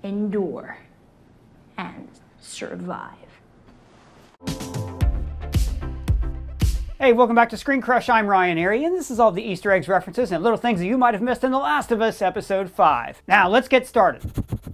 endure, and survive. Hey, welcome back to Screen Crush. I'm Ryan Airy, and this is all the Easter eggs, references, and little things that you might have missed in The Last of Us Episode 5. Now, let's get started.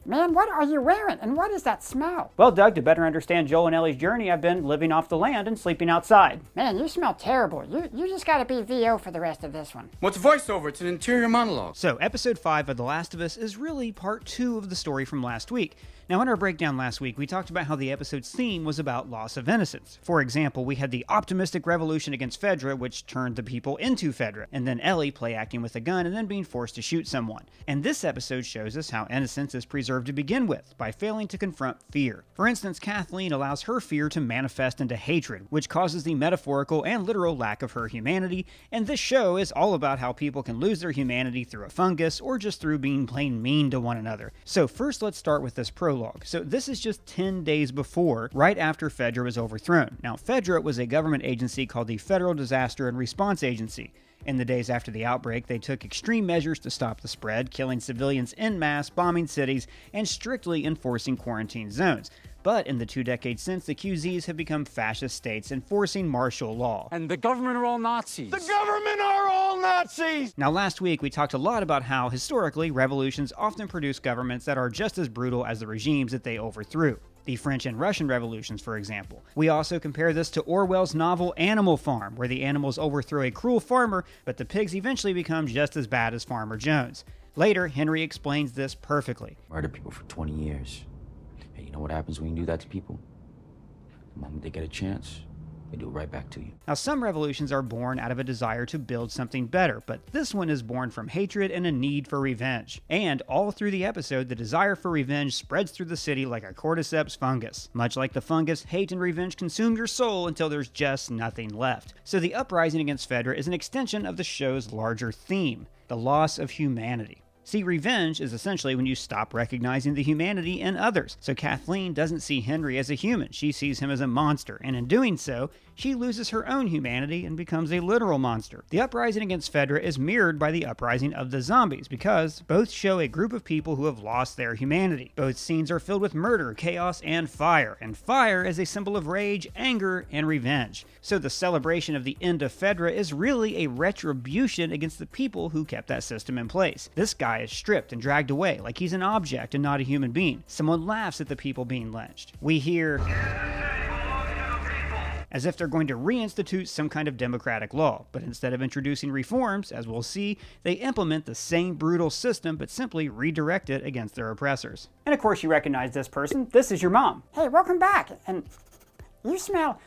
Man, what are you wearing, and what is that smell? Well, Doug, to better understand Joel and Ellie's journey, I've been living off the land and sleeping outside. Man, you smell terrible. You just gotta be VO for the rest of this one. What's voiceover? It's an interior monologue. So, Episode 5 of The Last of Us is really part 2 of the story from last week. Now, in our breakdown last week, we talked about how the episode's theme was about loss of innocence. For example, we had the optimistic revolution against Fedra, which turned the people into Fedra, and then Ellie play acting with a gun and then being forced to shoot someone. And this episode shows us how innocence is preserved to begin with, by failing to confront fear. For instance, Kathleen allows her fear to manifest into hatred, which causes the metaphorical and literal lack of her humanity, and this show is all about how people can lose their humanity through a fungus, or just through being plain mean to one another. So first, let's start with this prologue. So this is just 10 days before, right after Fedra was overthrown. Now, Fedra was a government agency called the Federal Disaster and Response Agency. In the days after the outbreak, they took extreme measures to stop the spread, killing civilians en masse, bombing cities, and strictly enforcing quarantine zones. But in the 2 decades since, the QZs have become fascist states enforcing martial law. And the government are all Nazis. The government are all Nazis! Now, last week we talked a lot about how, historically, revolutions often produce governments that are just as brutal as the regimes that they overthrew. The French and Russian revolutions, for example. We also compare this to Orwell's novel Animal Farm, where the animals overthrow a cruel farmer, but the pigs eventually become just as bad as Farmer Jones. Later, Henry explains this perfectly. Murder people for 20 years. And you know what happens when you do that to people? The moment they get a chance, they do it right back to you. Now, some revolutions are born out of a desire to build something better, but this one is born from hatred and a need for revenge. And all through the episode, the desire for revenge spreads through the city like a cordyceps fungus. Much like the fungus, hate and revenge consume your soul until there's just nothing left. So the uprising against Fedra is an extension of the show's larger theme, the loss of humanity. See, revenge is essentially when you stop recognizing the humanity in others. So Kathleen doesn't see Henry as a human, she sees him as a monster, and in doing so, she loses her own humanity and becomes a literal monster. The uprising against Fedra is mirrored by the uprising of the zombies, because both show a group of people who have lost their humanity. Both scenes are filled with murder, chaos, and fire is a symbol of rage, anger, and revenge. So the celebration of the end of Fedra is really a retribution against the people who kept that system in place. This guy is stripped and dragged away like he's an object and not a human being. Someone laughs at the people being lynched. We hear as if they're going to reinstitute some kind of democratic law, but instead of introducing reforms, as we'll see, they implement the same brutal system but simply redirect it against their oppressors. And of course you recognize this person. This is your mom. Hey, welcome back, and you smell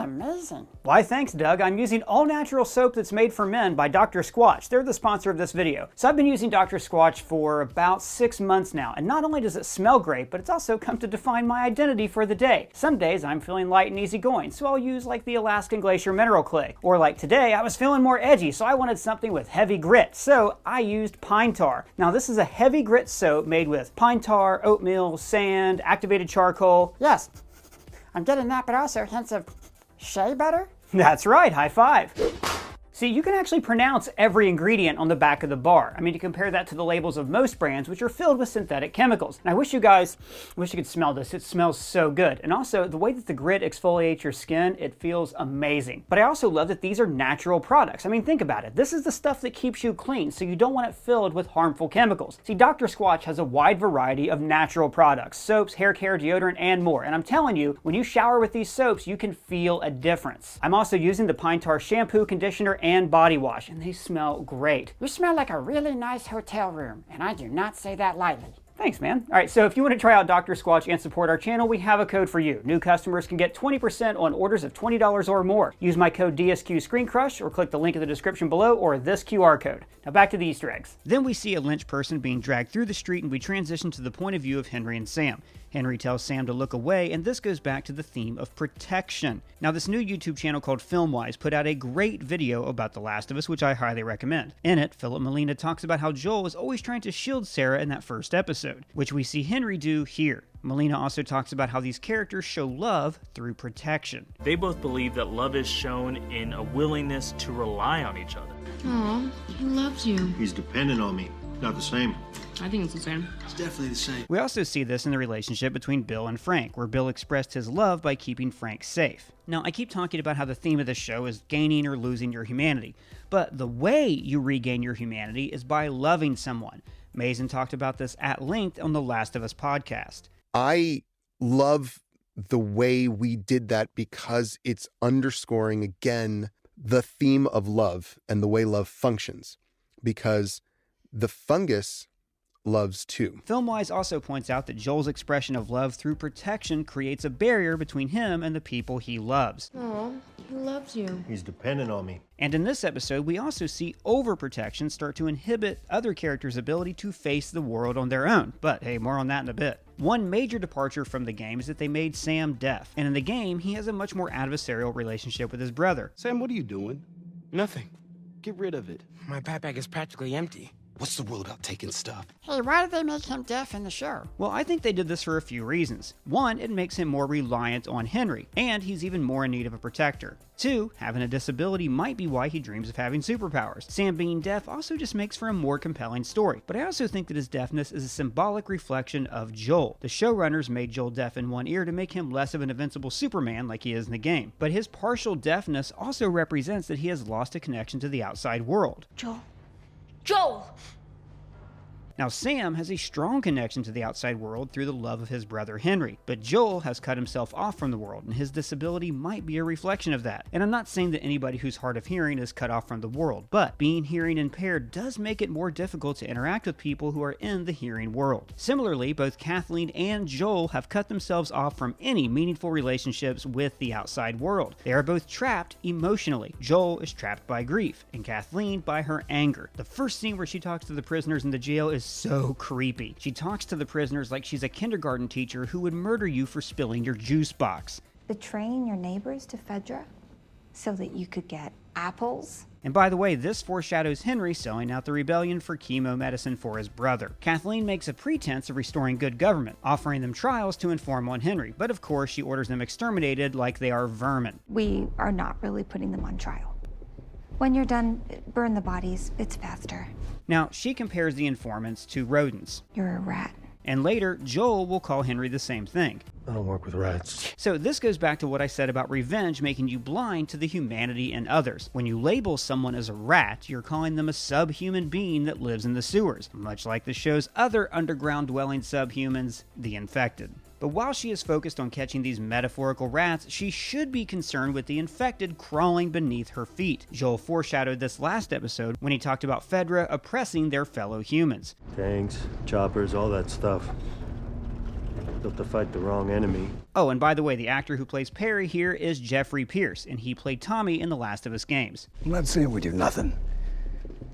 amazing. Why, thanks, Doug. I'm using all-natural soap that's made for men by Dr. Squatch. They're the sponsor of this video. So I've been using Dr. Squatch for about 6 months now, and not only does it smell great, but it's also come to define my identity for the day. Some days I'm feeling light and easygoing, so I'll use like the Alaskan Glacier mineral clay. Or like today, I was feeling more edgy, so I wanted something with heavy grit, so I used pine tar. Now this is a heavy grit soap made with pine tar, oatmeal, sand, activated charcoal. Yes, I'm getting that, but also hints of shea butter? That's right, high five. See, you can actually pronounce every ingredient on the back of the bar. I mean, to compare that to the labels of most brands, which are filled with synthetic chemicals. And I wish you could smell this. It smells so good. And also, the way that the grit exfoliates your skin, it feels amazing. But I also love that these are natural products. I mean, think about it. This is the stuff that keeps you clean, so you don't want it filled with harmful chemicals. See, Dr. Squatch has a wide variety of natural products, soaps, hair care, deodorant, and more. And I'm telling you, when you shower with these soaps, you can feel a difference. I'm also using the Pine Tar shampoo, conditioner, and body wash, and they smell great. You smell like a really nice hotel room, and I do not say that lightly. Thanks, man. All right, so if you want to try out Dr. Squatch and support our channel, we have a code for you. New customers can get 20% on orders of $20 or more. Use my code DSQScreenCrush or click the link in the description below or this QR code. Now back to the Easter eggs. Then we see a lynched person being dragged through the street, and we transition to the point of view of Henry and Sam. Henry tells Sam to look away, and this goes back to the theme of protection. Now, this new YouTube channel called Filmwise put out a great video about The Last of Us, which I highly recommend. In it, Philip Molina talks about how Joel was always trying to shield Sarah in that first episode, which we see Henry do here. Molina also talks about how these characters show love through protection. They both believe that love is shown in a willingness to rely on each other. Aw, he loves you. He's dependent on me. Not the same. I think it's the same. It's definitely the same. We also see this in the relationship between Bill and Frank, where Bill expressed his love by keeping Frank safe. Now, I keep talking about how the theme of this show is gaining or losing your humanity, but the way you regain your humanity is by loving someone. Mason talked about this at length on the Last of Us podcast. I love the way we did that because it's underscoring again the theme of love and the way love functions, because the fungus loves too. Filmwise also points out that Joel's expression of love through protection creates a barrier between him and the people he loves. Oh, he loves you. He's dependent on me. And in this episode, we also see overprotection start to inhibit other characters' ability to face the world on their own. But hey, more on that in a bit. One major departure from the game is that they made Sam deaf. And in the game, he has a much more adversarial relationship with his brother. Sam, what are you doing? Nothing. Get rid of it. My backpack is practically empty. What's the rule about taking stuff? Hey, why did they make him deaf in the show? Well, I think they did this for a few reasons. One, it makes him more reliant on Henry, and he's even more in need of a protector. Two, having a disability might be why he dreams of having superpowers. Sam being deaf also just makes for a more compelling story. But I also think that his deafness is a symbolic reflection of Joel. The showrunners made Joel deaf in one ear to make him less of an invincible Superman like he is in the game. But his partial deafness also represents that he has lost a connection to the outside world. Joel! Now, Sam has a strong connection to the outside world through the love of his brother Henry, but Joel has cut himself off from the world, and his disability might be a reflection of that. And I'm not saying that anybody who's hard of hearing is cut off from the world, but being hearing impaired does make it more difficult to interact with people who are in the hearing world. Similarly, both Kathleen and Joel have cut themselves off from any meaningful relationships with the outside world. They are both trapped emotionally. Joel is trapped by grief, and Kathleen by her anger. The first scene where she talks to the prisoners in the jail is so creepy. She talks to the prisoners like she's a kindergarten teacher who would murder you for spilling your juice box. Betraying your neighbors to Fedra so that you could get apples? And by the way, this foreshadows Henry selling out the rebellion for chemo medicine for his brother. Kathleen makes a pretense of restoring good government, offering them trials to inform on Henry, but of course she orders them exterminated like they are vermin. We are not really putting them on trial. When you're done, burn the bodies. It's faster. Now, she compares the informants to rodents. You're a rat. And later, Joel will call Henry the same thing. I don't work with rats. So this goes back to what I said about revenge making you blind to the humanity in others. When you label someone as a rat, you're calling them a subhuman being that lives in the sewers, much like the show's other underground dwelling subhumans, the infected. But while she is focused on catching these metaphorical rats, she should be concerned with the infected crawling beneath her feet. Joel foreshadowed this last episode when he talked about Fedra oppressing their fellow humans. Tanks, choppers, all that stuff. Built to fight the wrong enemy. Oh, and by the way, the actor who plays Perry here is Jeffrey Pierce, and he played Tommy in The Last of Us games. I'm not saying we do nothing.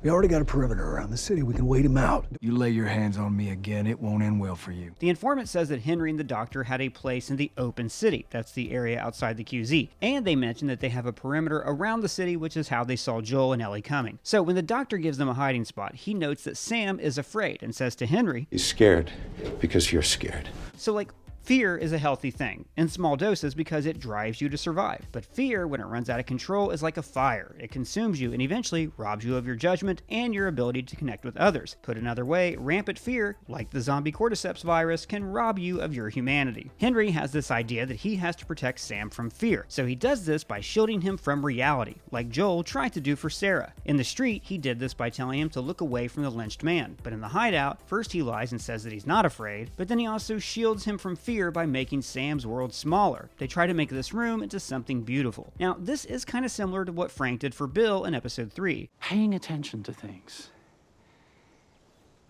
We already got a perimeter around the city. We can wait him out. You lay your hands on me again, it won't end well for you. The informant says that Henry and the doctor had a place in the open city. That's the area outside the QZ. And they mention that they have a perimeter around the city, which is how they saw Joel and Ellie coming. So when the doctor gives them a hiding spot, he notes that Sam is afraid and says to Henry, "He's scared because you're scared." So fear is a healthy thing, in small doses because it drives you to survive. But fear, when it runs out of control, is like a fire. It consumes you and eventually robs you of your judgment and your ability to connect with others. Put another way, rampant fear, like the zombie cordyceps virus, can rob you of your humanity. Henry has this idea that he has to protect Sam from fear, so he does this by shielding him from reality, like Joel tried to do for Sarah. In the street, he did this by telling him to look away from the lynched man. But in the hideout, first he lies and says that he's not afraid, but then he also shields him from fear by making Sam's world smaller. They try to make this room into something beautiful. Now, this is kind of similar to what Frank did for Bill in episode 3. Paying attention to things.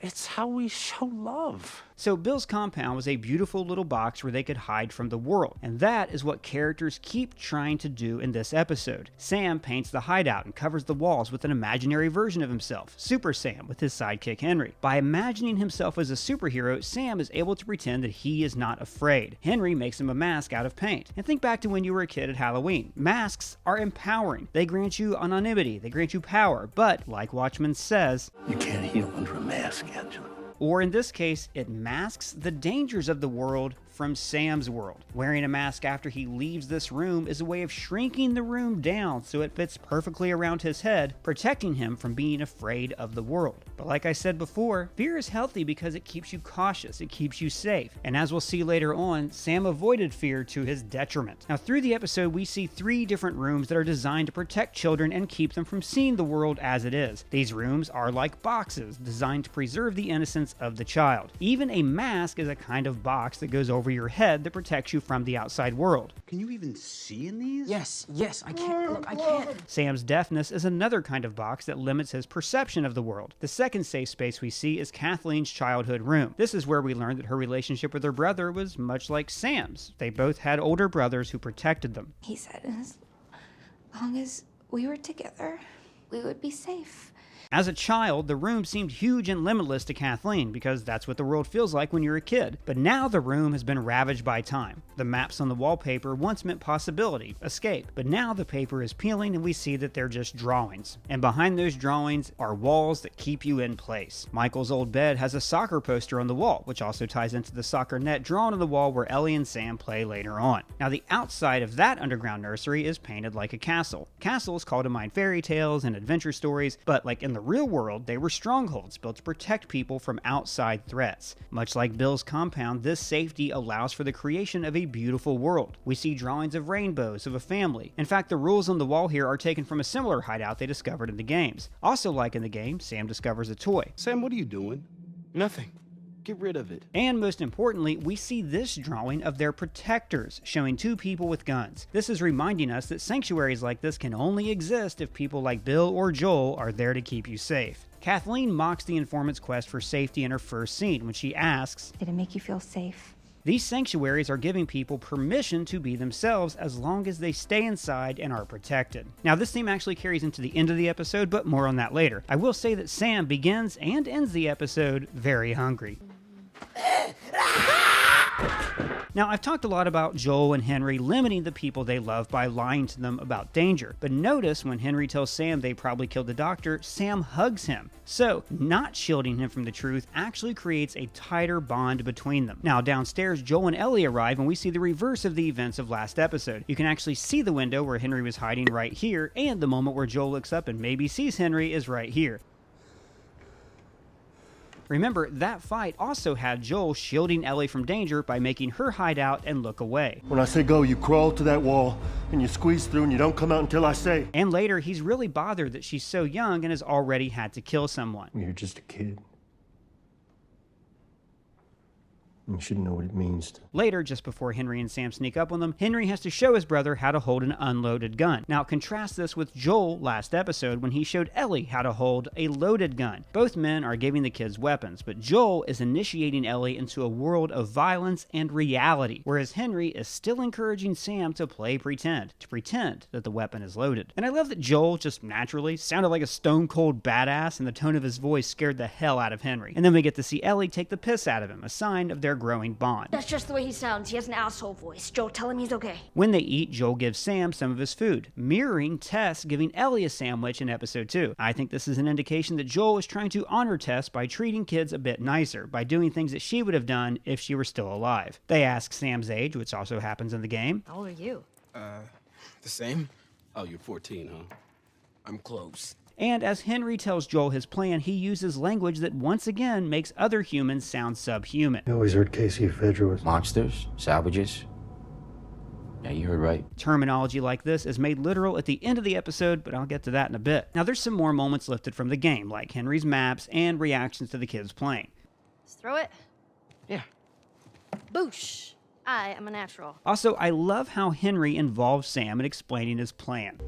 It's how we show love. So Bill's compound was a beautiful little box where they could hide from the world, and that is what characters keep trying to do in this episode. Sam paints the hideout and covers the walls with an imaginary version of himself, Super Sam, with his sidekick Henry. By imagining himself as a superhero, Sam is able to pretend that he is not afraid. Henry makes him a mask out of paint. And think back to when you were a kid at Halloween. Masks are empowering. They grant you anonymity, they grant you power, but like Watchmen says, You can't heal under a mask, Angela. Or in this case, it masks the dangers of the world from Sam's world. Wearing a mask after he leaves this room is a way of shrinking the room down so it fits perfectly around his head, protecting him from being afraid of the world. But like I said before, fear is healthy because it keeps you cautious, it keeps you safe. And as we'll see later on, Sam avoided fear to his detriment. Now through the episode, we see 3 different rooms that are designed to protect children and keep them from seeing the world as it is. These rooms are like boxes designed to preserve the innocence of the child. Even a mask is a kind of box that goes over your head that protects you from the outside world. Can you even see in these? Yes, I can't. Look, I can't. Sam's deafness is another kind of box that limits his perception of the world. The second safe space we see is Kathleen's childhood room. This is where we learn that her relationship with her brother was much like Sam's. They both had older brothers who protected them. He said as long as we were together, we would be safe. As a child, the room seemed huge and limitless to Kathleen because that's what the world feels like when you're a kid. But now the room has been ravaged by time. The maps on the wallpaper once meant possibility, escape, but now the paper is peeling and we see that they're just drawings. And behind those drawings are walls that keep you in place. Michael's old bed has a soccer poster on the wall, which also ties into the soccer net drawn on the wall where Ellie and Sam play later on. Now the outside of that underground nursery is painted like a castle. Castles call to mind fairy tales and adventure stories, but like in the real world, they were strongholds built to protect people from outside threats. Much like Bill's compound, this safety allows for the creation of a beautiful world. We see drawings of rainbows, of a family. In fact, the rules on the wall here are taken from a similar hideout they discovered in the games. Also like in the game, Sam discovers a toy. Sam, what are you doing? Nothing. Get rid of it. And most importantly, we see this drawing of their protectors, showing 2 people with guns. This is reminding us that sanctuaries like this can only exist if people like Bill or Joel are there to keep you safe. Kathleen mocks the informant's quest for safety in her first scene when she asks, Did it make you feel safe? these sanctuaries are giving people permission to be themselves as long as they stay inside and are protected. Now this theme actually carries into the end of the episode, but more on that later. I will say that Sam begins and ends the episode very hungry. Now, I've talked a lot about Joel and Henry limiting the people they love by lying to them about danger, but notice when Henry tells Sam they probably killed the doctor, Sam hugs him. So, not shielding him from the truth actually creates a tighter bond between them. Now, downstairs, Joel and Ellie arrive and we see the reverse of the events of last episode. You can actually see the window where Henry was hiding right here, and the moment where Joel looks up and maybe sees Henry is right here. Remember, that fight also had Joel shielding Ellie from danger by making her hide out and look away. When I say go, you crawl to that wall, and you squeeze through, and you don't come out until I say. And later, he's really bothered that she's so young and has already had to kill someone. You're just a kid. You should know what it means to. Later, just before Henry and Sam sneak up on them, Henry has to show his brother how to hold an unloaded gun. Now, contrast this with Joel last episode when he showed Ellie how to hold a loaded gun. Both men are giving the kids weapons, but Joel is initiating Ellie into a world of violence and reality, whereas Henry is still encouraging Sam to pretend that the weapon is loaded. And I love that Joel just naturally sounded like a stone-cold badass, and the tone of his voice scared the hell out of Henry. And then we get to see Ellie take the piss out of him, a sign of their growing bond. That's just the way he sounds. He has an asshole voice. Joel, tell him he's okay. When they eat, Joel gives Sam some of his food, mirroring Tess giving Ellie a sandwich in episode 2. I think this is an indication that Joel is trying to honor Tess by treating kids a bit nicer, by doing things that she would have done if she were still alive. They ask Sam's age, which also happens in the game. How old are you? The same? Oh, you're 14, huh? I'm close. And as Henry tells Joel his plan, he uses language that once again makes other humans sound subhuman. You always heard Casey Fedra was monsters, savages. Yeah, you heard right. Terminology like this is made literal at the end of the episode, but I'll get to that in a bit. Now there's some more moments lifted from the game, like Henry's maps and reactions to the kids playing. Let's throw it. Yeah. Boosh. I am a natural. Also, I love how Henry involves Sam in explaining his plan.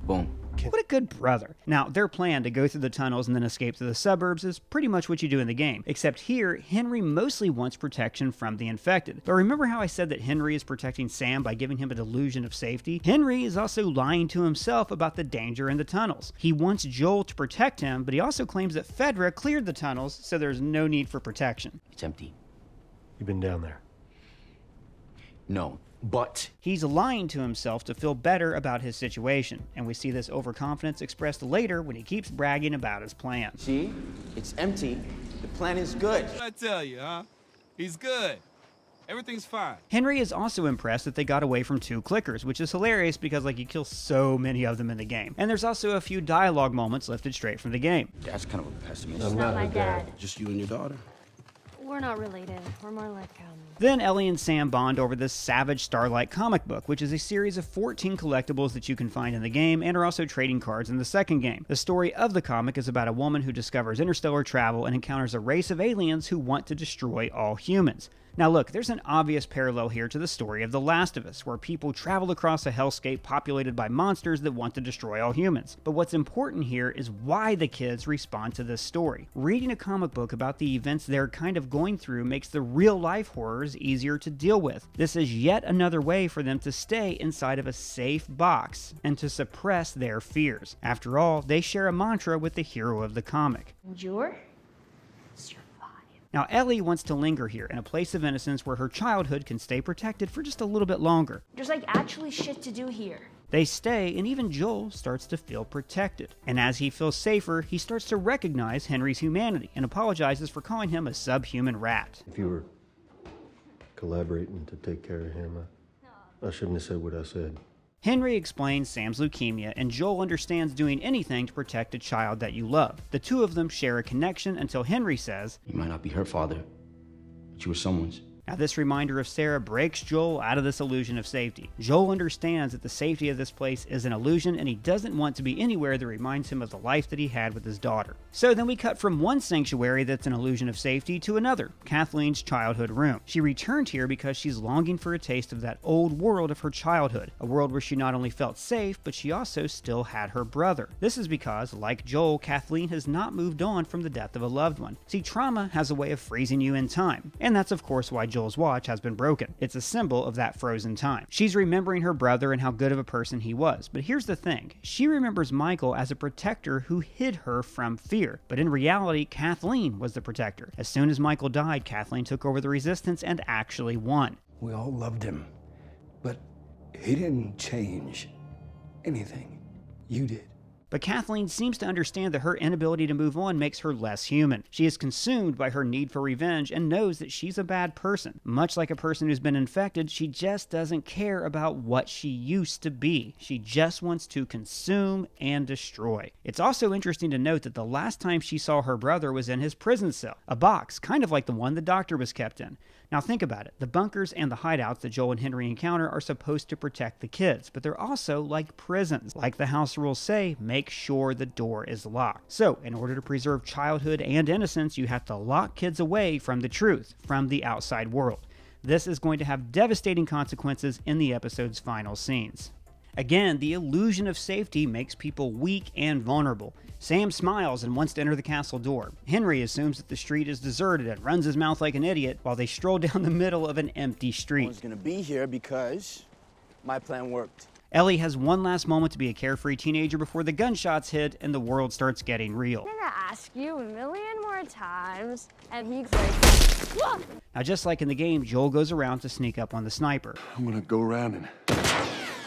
Boom. What a good brother. Now, their plan to go through the tunnels and then escape to the suburbs is pretty much what you do in the game, except here, Henry mostly wants protection from the infected. But remember how I said that Henry is protecting Sam by giving him a delusion of safety? Henry is also lying to himself about the danger in the tunnels. He wants Joel to protect him, but he also claims that Fedra cleared the tunnels, so there's no need for protection. It's empty. You've been down there. No, But he's lying to himself to feel better about his situation, and we see this overconfidence expressed later when he keeps bragging about his plan. See? It's empty. The plan is good. What I tell you, huh? He's good. Everything's fine. Henry is also impressed that they got away from 2 clickers, which is hilarious because you kill so many of them in the game. And there's also a few dialogue moments lifted straight from the game. That's kind of a pessimist. It's not my dad. Just you and your daughter? We're not related. We're more like, Then Ellie and Sam bond over this Savage Starlight comic book, which is a series of 14 collectibles that you can find in the game and are also trading cards in the second game. The story of the comic is about a woman who discovers interstellar travel and encounters a race of aliens who want to destroy all humans. Now look, there's an obvious parallel here to the story of The Last of Us, where people travel across a hellscape populated by monsters that want to destroy all humans. But what's important here is why the kids respond to this story. Reading a comic book about the events they're kind of going through makes the real-life horrors easier to deal with. This is yet another way for them to stay inside of a safe box and to suppress their fears. After all, they share a mantra with the hero of the comic. Endure? Now, Ellie wants to linger here in a place of innocence where her childhood can stay protected for just a little bit longer. There's actually shit to do here. They stay, and even Joel starts to feel protected. And as he feels safer, he starts to recognize Henry's humanity and apologizes for calling him a subhuman rat. If you were collaborating to take care of him, I shouldn't have said what I said. Henry explains Sam's leukemia, and Joel understands doing anything to protect a child that you love. The two of them share a connection until Henry says, "You might not be her father, but you were someone's." Now this reminder of Sarah breaks Joel out of this illusion of safety. Joel understands that the safety of this place is an illusion, and he doesn't want to be anywhere that reminds him of the life that he had with his daughter. So then we cut from one sanctuary that's an illusion of safety to another, Kathleen's childhood room. She returned here because she's longing for a taste of that old world of her childhood, a world where she not only felt safe, but she also still had her brother. This is because, like Joel, Kathleen has not moved on from the death of a loved one. See, trauma has a way of freezing you in time, and that's of course why Joel's watch has been broken. It's a symbol of that frozen time. She's remembering her brother and how good of a person he was. But here's the thing. She remembers Michael as a protector who hid her from fear. But in reality, Kathleen was the protector. As soon as Michael died, Kathleen took over the resistance and actually won. We all loved him, but he didn't change anything. You did. But Kathleen seems to understand that her inability to move on makes her less human. She is consumed by her need for revenge and knows that she's a bad person. Much like a person who's been infected, she just doesn't care about what she used to be. She just wants to consume and destroy. It's also interesting to note that the last time she saw her brother was in his prison cell, a box kind of like the one the doctor was kept in. Now think about it. The bunkers and the hideouts that Joel and Henry encounter are supposed to protect the kids, but they're also like prisons. Like the house rules say, make sure the door is locked. So, in order to preserve childhood and innocence, you have to lock kids away from the truth, from the outside world. This is going to have devastating consequences in the episode's final scenes. Again, the illusion of safety makes people weak and vulnerable. Sam smiles and wants to enter the castle door. Henry assumes that the street is deserted and runs his mouth like an idiot while they stroll down the middle of an empty street. No one's gonna be here because my plan worked. Ellie has one last moment to be a carefree teenager before the gunshots hit and the world starts getting real. I'm gonna ask you a million more times. And he's like, Now just like in the game, Joel goes around to sneak up on the sniper. I'm gonna go around and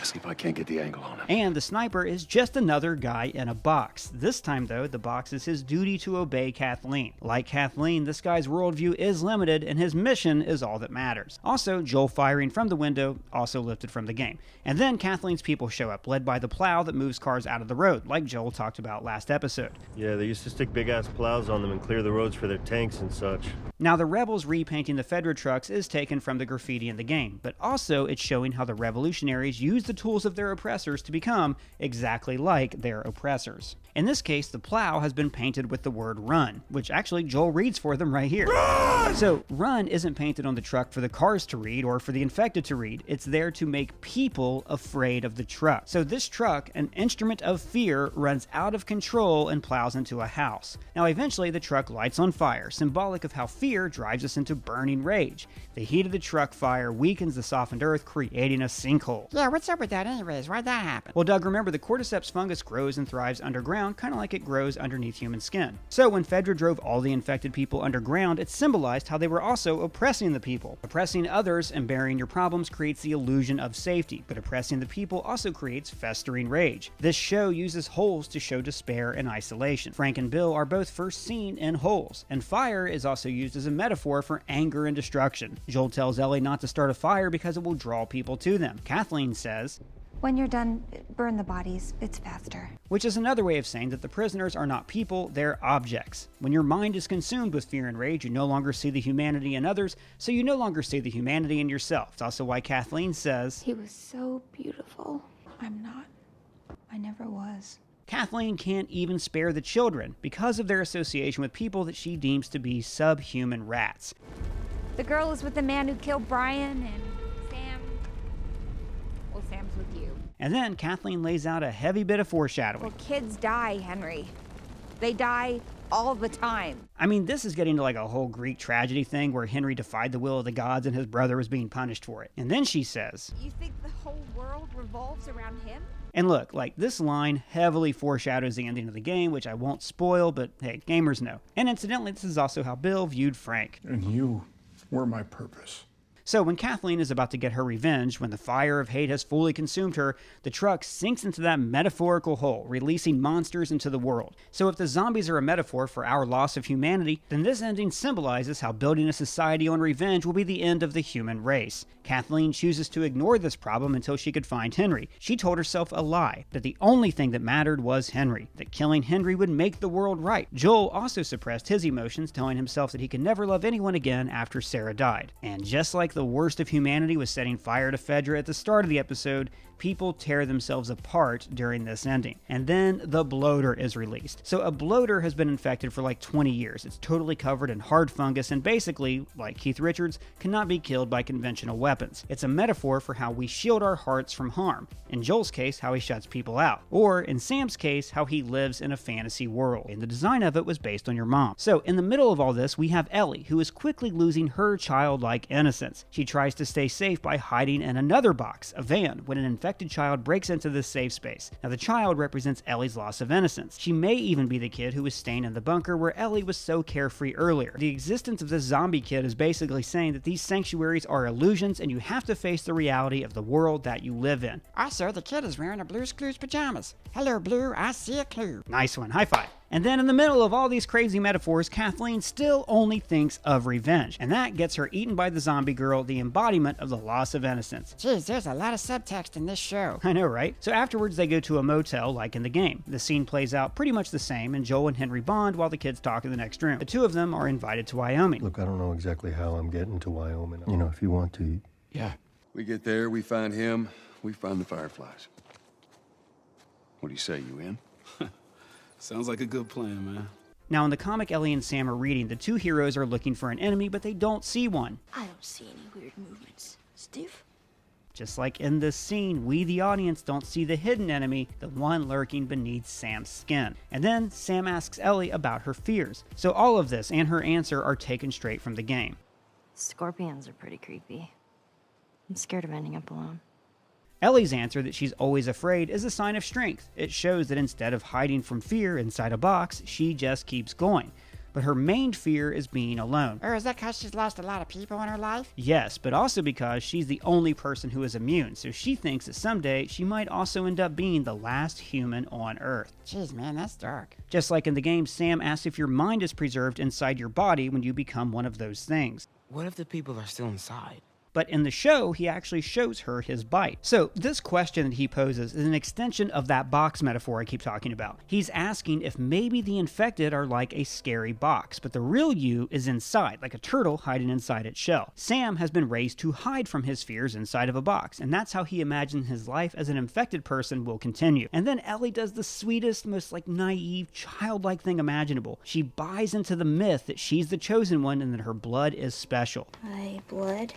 see if I can't get the angle on him. And the sniper is just another guy in a box. This time though, the box is his duty to obey Kathleen. Like Kathleen, this guy's worldview is limited and his mission is all that matters. Also, Joel firing from the window, also lifted from the game. And then Kathleen's people show up, led by the plow that moves cars out of the road, like Joel talked about last episode. Yeah, they used to stick big-ass plows on them and clear the roads for their tanks and such. Now, the rebels repainting the Fedra trucks is taken from the graffiti in the game, but also it's showing how the revolutionaries use the tools of their oppressors to become exactly like their oppressors. In this case, the plow has been painted with the word run, which actually Joel reads for them right here. Run! So, run isn't painted on the truck for the cars to read or for the infected to read. It's there to make people afraid of the truck. So this truck, an instrument of fear, runs out of control and plows into a house. Now, eventually the truck lights on fire, symbolic of how fear drives us into burning rage. The heat of the truck fire weakens the softened earth, creating a sinkhole. Yeah, what's up with with that anyways? Why'd that happen? Well, Doug, remember the cordyceps fungus grows and thrives underground, kind of like it grows underneath human skin. So when Fedra drove all the infected people underground, it symbolized how they were also oppressing the people. Oppressing others and burying your problems creates the illusion of safety, but oppressing the people also creates festering rage. This show uses holes to show despair and isolation. Frank and Bill are both first seen in holes, and fire is also used as a metaphor for anger and destruction. Joel tells Ellie not to start a fire because it will draw people to them. Kathleen says, When you're done, burn the bodies. It's faster. Which is another way of saying that the prisoners are not people, they're objects. When your mind is consumed with fear and rage, you no longer see the humanity in others, so you no longer see the humanity in yourself. It's also why Kathleen says, He was so beautiful. I'm not. I never was. Kathleen can't even spare the children because of their association with people that she deems to be subhuman rats. The girl is with the man who killed Brian, and Sam... Well, Sam's with you. And then Kathleen lays out a heavy bit of foreshadowing. Well, kids die, Henry. They die all the time. I mean, this is getting to like a whole Greek tragedy thing where Henry defied the will of the gods and his brother was being punished for it. And then she says, You think the whole world revolves around him? and look, like this line heavily foreshadows the ending of the game, which I won't spoil, but hey, gamers know. And incidentally, this is also how Bill viewed Frank. And you were my purpose. So when Kathleen is about to get her revenge, when the fire of hate has fully consumed her, the truck sinks into that metaphorical hole, releasing monsters into the world. So if the zombies are a metaphor for our loss of humanity, then this ending symbolizes how building a society on revenge will be the end of the human race. Kathleen chooses to ignore this problem until she could find Henry. She told herself a lie, that the only thing that mattered was Henry, that killing Henry would make the world right. Joel also suppressed his emotions, telling himself that he could never love anyone again after Sarah died. And just like the worst of humanity was setting fire to Fedra at the start of the episode, people tear themselves apart during this ending. And then the bloater is released. So a bloater has been infected for like 20 years. It's totally covered in hard fungus and basically, like Keith Richards, cannot be killed by conventional weapons. It's a metaphor for how we shield our hearts from harm. In Joel's case, how he shuts people out. Or in Sam's case, how he lives in a fantasy world. And the design of it was based on your mom. So in the middle of all this, we have Ellie, who is quickly losing her childlike innocence. She tries to stay safe by hiding in another box, a van, when an infected child breaks into this safe space. Now the child represents Ellie's loss of innocence. She may even be the kid who was staying in the bunker where Ellie was so carefree earlier. The existence of this zombie kid is basically saying that these sanctuaries are illusions and you have to face the reality of the world that you live in. Also, the kid is wearing a Blue's Clues pajamas. Hello, Blue, I see a clue. Nice one, high five. And then in the middle of all these crazy metaphors, Kathleen still only thinks of revenge. And that gets her eaten by the zombie girl, the embodiment of the loss of innocence. Jeez, there's a lot of subtext in this show. I know, right? So afterwards they go to a motel like in the game. The scene plays out pretty much the same, and Joel and Henry bond while the kids talk in the next room. The two of them are invited to Wyoming. Look, I don't know exactly how I'm getting to Wyoming. You know, if you want to. Yeah. We get there, we find him, we find the fireflies. What do you say, you in? Sounds like a good plan, man. Now in the comic Ellie and Sam are reading, the two heroes are looking for an enemy, but they don't see one. I don't see any weird movements. Steve? Just like in this scene, we the audience don't see the hidden enemy, the one lurking beneath Sam's skin. And then Sam asks Ellie about her fears. So all of this and her answer are taken straight from the game. Scorpions are pretty creepy. I'm scared of ending up alone. Ellie's answer that she's always afraid is a sign of strength. It shows that instead of hiding from fear inside a box, she just keeps going. But her main fear is being alone. Or is that because she's lost a lot of people in her life? Yes, but also because she's the only person who is immune, so she thinks that someday she might also end up being the last human on Earth. Jeez, man, that's dark. Just like in the game, Sam asks if your mind is preserved inside your body when you become one of those things. What if the people are still inside? But in the show, he actually shows her his bite. So this question that he poses is an extension of that box metaphor I keep talking about. He's asking if maybe the infected are like a scary box, but the real you is inside, like a turtle hiding inside its shell. Sam has been raised to hide from his fears inside of a box, and that's how he imagines his life as an infected person will continue. And then Ellie does the sweetest, most like naive, childlike thing imaginable. She buys into the myth that she's the chosen one and that her blood is special. My blood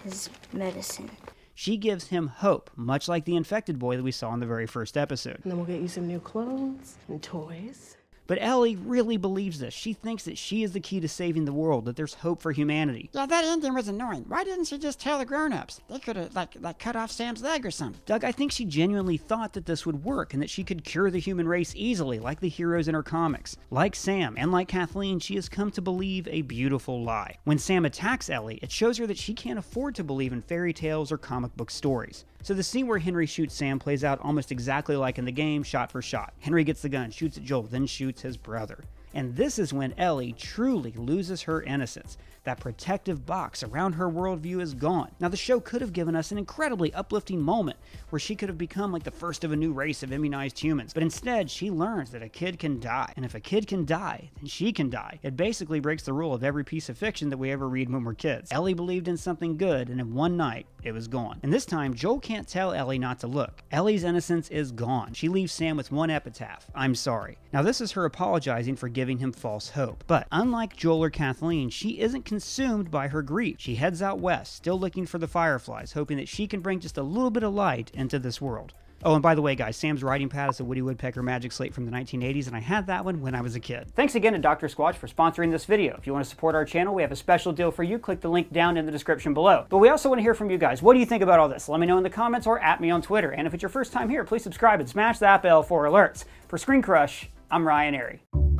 is medicine. She gives him hope, much like the infected boy that we saw in the very first episode. And then we'll get you some new clothes and toys. But Ellie really believes this. She thinks that she is the key to saving the world, that there's hope for humanity. Yeah, that ending was annoying. Why didn't she just tell the grown-ups? They could have, like cut off Sam's leg or something. Doug, I think she genuinely thought that this would work and that she could cure the human race easily, like the heroes in her comics. Like Sam and like Kathleen, she has come to believe a beautiful lie. When Sam attacks Ellie, it shows her that she can't afford to believe in fairy tales or comic book stories. So the scene where Henry shoots Sam plays out almost exactly like in the game, shot for shot. Henry gets the gun, shoots at Joel, then shoots his brother. And this is when Ellie truly loses her innocence. That protective box around her worldview is gone. Now, the show could have given us an incredibly uplifting moment where she could have become like the first of a new race of immunized humans. But instead, she learns that a kid can die. And if a kid can die, then she can die. It basically breaks the rule of every piece of fiction that we ever read when we're kids. Ellie believed in something good, and in one night, it was gone. And this time, Joel can't tell Ellie not to look. Ellie's innocence is gone. She leaves Sam with one epitaph: "I'm sorry." Now, this is her apologizing for giving him false hope. But unlike Joel or Kathleen, she isn't consumed by her grief. She heads out west, still looking for the Fireflies, hoping that she can bring just a little bit of light into this world. Oh, and by the way, guys, Sam's writing pad is a Woody Woodpecker Magic Slate from the 1980s, and I had that one when I was a kid. Thanks again to Dr. Squatch for sponsoring this video. If you want to support our channel, we have a special deal for you. Click the link down in the description below. But we also want to hear from you guys. What do you think about all this? Let me know in the comments or at me on Twitter. And if it's your first time here, please subscribe and smash that bell for alerts. For Screen Crush, I'm Ryan Airy.